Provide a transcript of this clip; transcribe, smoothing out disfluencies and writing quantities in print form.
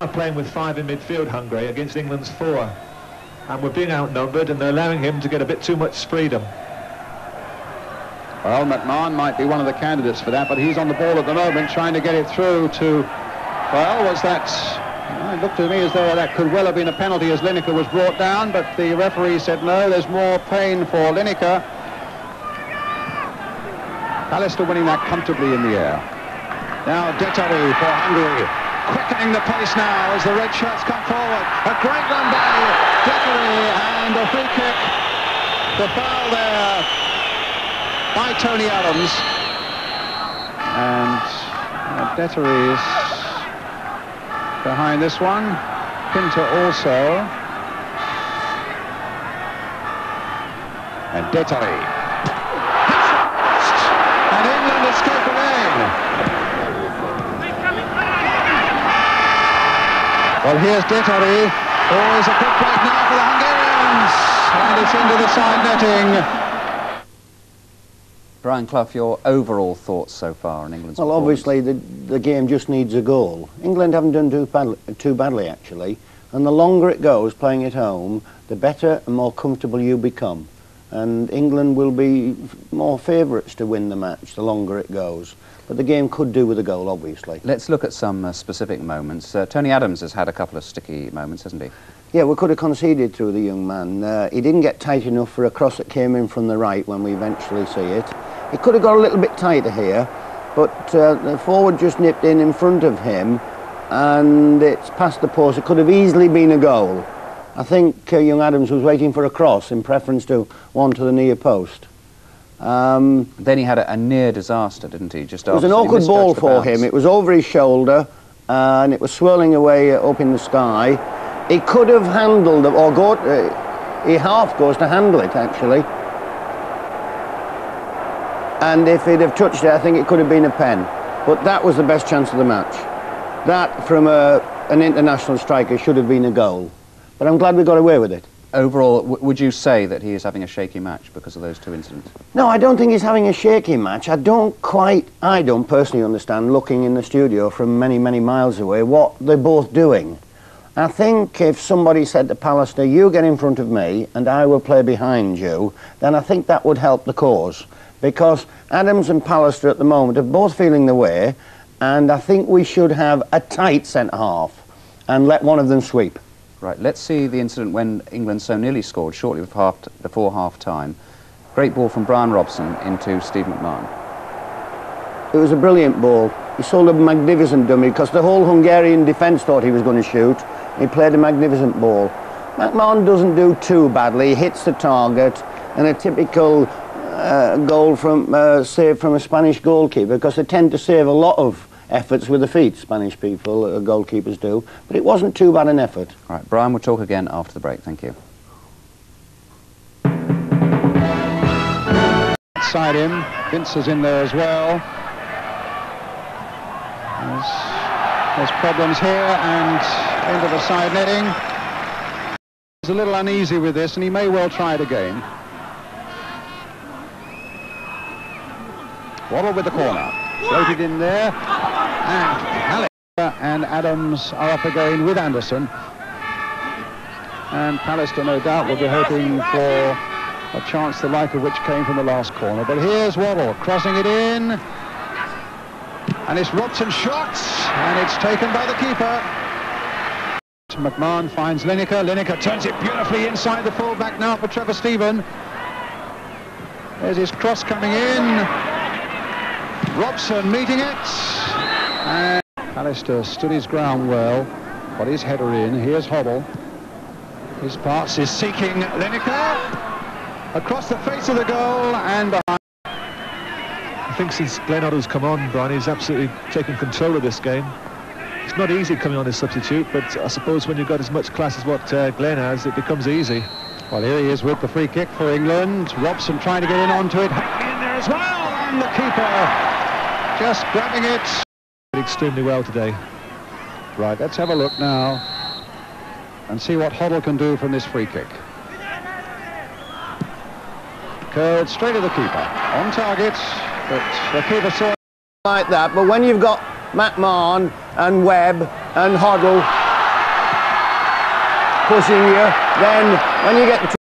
Are playing with 5 in midfield, Hungary, against England's 4. And we're being outnumbered, and they're allowing him to get a bit too much freedom. Well, McMahon might be one of the candidates for that, but he's on the ball at the moment, trying to get it through to... Well, was that... It looked to me as though that could well have been a penalty as Lineker was brought down, but the referee said no, there's more pain for Lineker. Pallister winning that comfortably in the air. Now Detari for Hungary, quickening the pace now as the red shirts come forward. A great run by Detari and a free kick. The foul there by Tony Adams. And Detari is behind this one. Pinter also. And Detari. And England escape again. Well, here's Detari. Oh, it's a good break now for the Hungarians. And it's into the side netting. Brian Clough, your overall thoughts so far on England's Well, obviously the game just needs a goal. England haven't done too badly, actually. And the longer it goes, playing at home, the better and more comfortable you become. And England will be more favourites to win the match the longer it goes. But the game could do with a goal, obviously. Let's look at some specific moments. Tony Adams has had a couple of sticky moments, hasn't he? Yeah, we could have conceded through the young man. He didn't get tight enough for a cross that came in from the right when we eventually see it. He could have got a little bit tighter here, but the forward just nipped in front of him, and it's past the post. It could have easily been a goal. I think young Adams was waiting for a cross in preference to one to the near post. Then he had a near disaster, didn't he? Just it was an awkward ball for him. It was over his shoulder, and it was swirling away up in the sky. He could have handled it, or he half goes to handle it, actually. And if he'd have touched it, I think it could have been a pen. But that was the best chance of the match. That, from an international striker, should have been a goal. But I'm glad we got away with it. Overall, would you say that he is having a shaky match because of those two incidents? No, I don't think he's having a shaky match. I don't personally understand, looking in the studio from many, many miles away, what they're both doing. I think if somebody said to Pallister, you get in front of me and I will play behind you, then I think that would help the cause. Because Adams and Pallister at the moment are both feeling the way, and I think we should have a tight centre-half and let one of them sweep. Right, let's see the incident when England so nearly scored shortly before half-time. Great ball from Brian Robson into Steve McMahon. It was a brilliant ball. He sold a magnificent dummy because the whole Hungarian defence thought he was going to shoot. He played a magnificent ball. McMahon doesn't do too badly. He hits the target, and a typical goal from save from a Spanish goalkeeper, because they tend to save a lot of efforts with the feet, Spanish people, goalkeepers do. But it wasn't too bad an effort. Right, Brian, we'll talk again after the break. Thank you. Side him. Vince is in there as well. There's problems here and into the side netting. He's a little uneasy with this, and he may well try it again. Waddle with the corner. Floated in there. And Pallister and Adams are up again with Anderson. And Pallister, no doubt, will be hoping for a chance the like of which came from the last corner. But here's Waddle crossing it in. And it's Robson's shot. And it's taken by the keeper. McMahon finds Lineker. Lineker turns it beautifully inside the full-back now for Trevor Stephen. There's his cross coming in. Robson meeting it. And Pallister stood his ground well. Got his header in. Here's Hobble. His pass is seeking Lineker. Across the face of the goal and behind. I think since Glenn Hoddle's come on, Brian, he's absolutely taken control of this game. It's not easy coming on as substitute, but I suppose when you've got as much class as what Glenn has, it becomes easy. Well, here he is with the free kick for England. Robson trying to get in onto it. In there as well. And the keeper just grabbing it. Extremely well today. Right, let's have a look now and see what Hoddle can do from this free kick. Curled straight to the keeper. On target, but the keeper saw it like that, but when you've got McMahon and Webb and Hoddle pushing you, then when you get